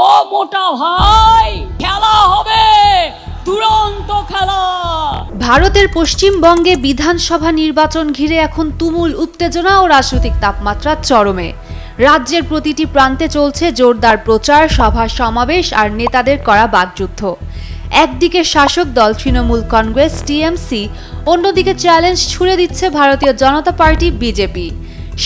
ও মোটা ভাই, খেলা হবে দুরন্ত খেলা। ভারতের পশ্চিমবঙ্গে বিধানসভা নির্বাচন ঘিরে এখন তুমুল উত্তেজনা ও রাজনৈতিক তাপমাত্রা চরমে। রাজ্যের প্রতিটি প্রান্তে চলছে জোরদার প্রচার, সভা সমাবেশ আর নেতাদের করা বাকযুদ্ধ। একদিকে শাসক দল তৃণমূল কংগ্রেস টিএমসি, অন্যদিকে চ্যালেঞ্জ ছুড়ে দিচ্ছে ভারতীয় জনতা পার্টি বিজেপি।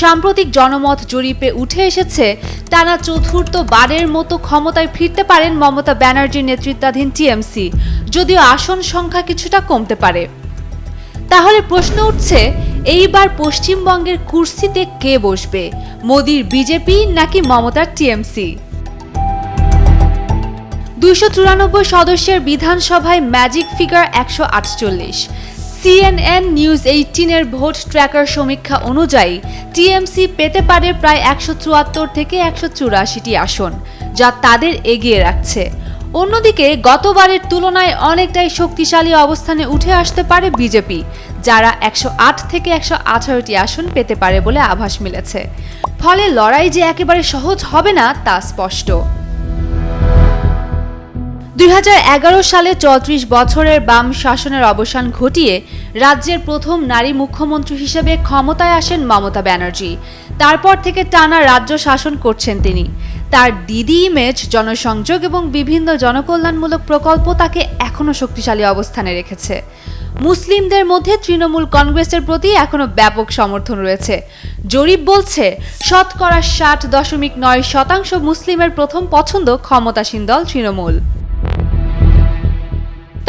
সাম্প্রতিক জনমত জরিপে উঠে এসেছে টানা চতুর্থবারের মতো ক্ষমতায় ফিরতে পারেন মমতা ব্যানার্জির নেতৃত্বাধীন টিএমসি, যদিও আসন সংখ্যা কিছুটা কমতে পারে। তাহলে প্রশ্ন উঠছে, এইবার পশ্চিমবঙ্গের কুর্সিতে কে বসবে, মোদির বিজেপি নাকি মমতার টিএমসি? 294 সদস্যের বিধানসভায় ম্যাজিক ফিগার 148। CNN নিউজ 18-এর ভোট ট্র্যাকার সমীক্ষা অনুযায়ী টিএমসি পেতে পারে প্রায় 174 থেকে 184টি আসন, যা তাদের এগিয়ে রাখছে। অন্যদিকে গতবারের তুলনায় অনেকটাই শক্তিশালী অবস্থানে উঠে আসতে পারে বিজেপি, যারা 108 থেকে 118টি আসন পেতে পারে বলে আভাস মিলেছে। ফলে লড়াই যে একেবারে সহজ হবে না তা স্পষ্ট। 2011 সালে 34 বছরের বাম শাসনের অবসান ঘটিয়ে রাজ্যের প্রথম নারী মুখ্যমন্ত্রী হিসেবে ক্ষমতায় আসেন মমতা ব্যানার্জি। তারপর থেকে টানা রাজ্য শাসন করছেন তিনি। তার দিদি ইমেজ, জনসংযোগ এবং বিভিন্ন জনকল্যাণমূলক প্রকল্প তাকে এখনও শক্তিশালী অবস্থানে রেখেছে। মুসলিমদের মধ্যে তৃণমূল কংগ্রেসের প্রতি এখনও ব্যাপক সমর্থন রয়েছে। জরিপ বলছে 60.9% মুসলিমের প্রথম পছন্দ ক্ষমতাসীন দল তৃণমূল।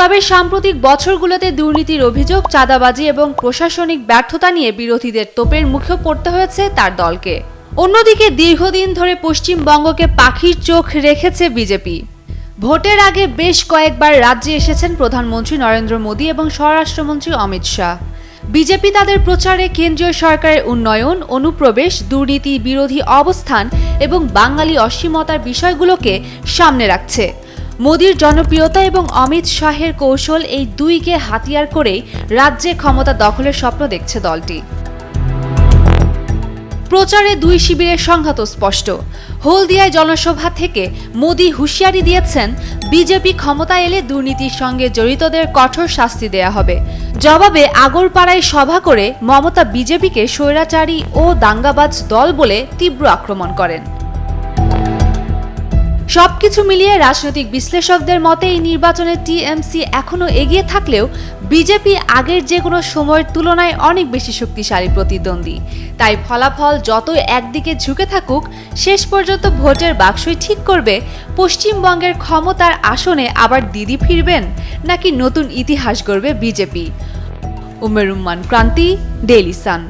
তবে সাম্প্রতিক বছরগুলোতে দুর্নীতির অভিযোগ, চাঁদাবাজি এবং প্রশাসনিক ব্যর্থতা নিয়ে বিরোধীদের তোপের মুখে পড়তে হয়েছে তার দলকে। অন্যদিকে দীর্ঘদিন ধরে পশ্চিমবঙ্গকে পাখির চোখ রেখেছে বিজেপি। ভোটের আগে বেশ কয়েকবার রাজ্যে এসেছেন প্রধানমন্ত্রী নরেন্দ্র মোদী এবং স্বরাষ্ট্রমন্ত্রী অমিত শাহ। বিজেপি তাদের প্রচারে কেন্দ্রীয় সরকারের উন্নয়ন, অনুপ্রবেশ, দুর্নীতি বিরোধী অবস্থান এবং বাঙালি অসীমতার বিষয়গুলোকে সামনে রাখছে। মোদির জনপ্রিয়তা এবং অমিত শাহের কৌশল, এই দুইকে হাতিয়ার করেই রাজ্যে ক্ষমতা দখলের স্বপ্ন দেখছে দলটি। প্রচারে দুই শিবিরের সংঘাত স্পষ্ট। হলদিয়ায় জনসভা থেকে মোদি হুঁশিয়ারি দিয়েছেন, বিজেপি ক্ষমতা এলে দুর্নীতির সঙ্গে জড়িতদের কঠোর শাস্তি দেয়া হবে। জবাবে আগরপাড়ায় সভা করে মমতা বিজেপিকে স্বৈরাচারী ও দাঙ্গাবাজ দল বলে তীব্র আক্রমণ করেন। সবকিছু মিলিয়ে রাজনৈতিক বিশ্লেষকদের মতে এই নির্বাচনে টিএমসি এখনও এগিয়ে থাকলেও বিজেপি আগের যে কোনো সময়ের তুলনায় অনেক বেশি শক্তিশালী প্রতিদ্বন্দ্বী। তাই ফলাফল যতই একদিকে ঝুঁকে থাকুক, শেষ পর্যন্ত ভোটের বাক্সই ঠিক করবে পশ্চিমবঙ্গের ক্ষমতার আসনে আবার দিদি ফিরবেন নাকি নতুন ইতিহাস গড়বে বিজেপি। উমের রুম্মান ক্রান্তি, ডেইলি সান।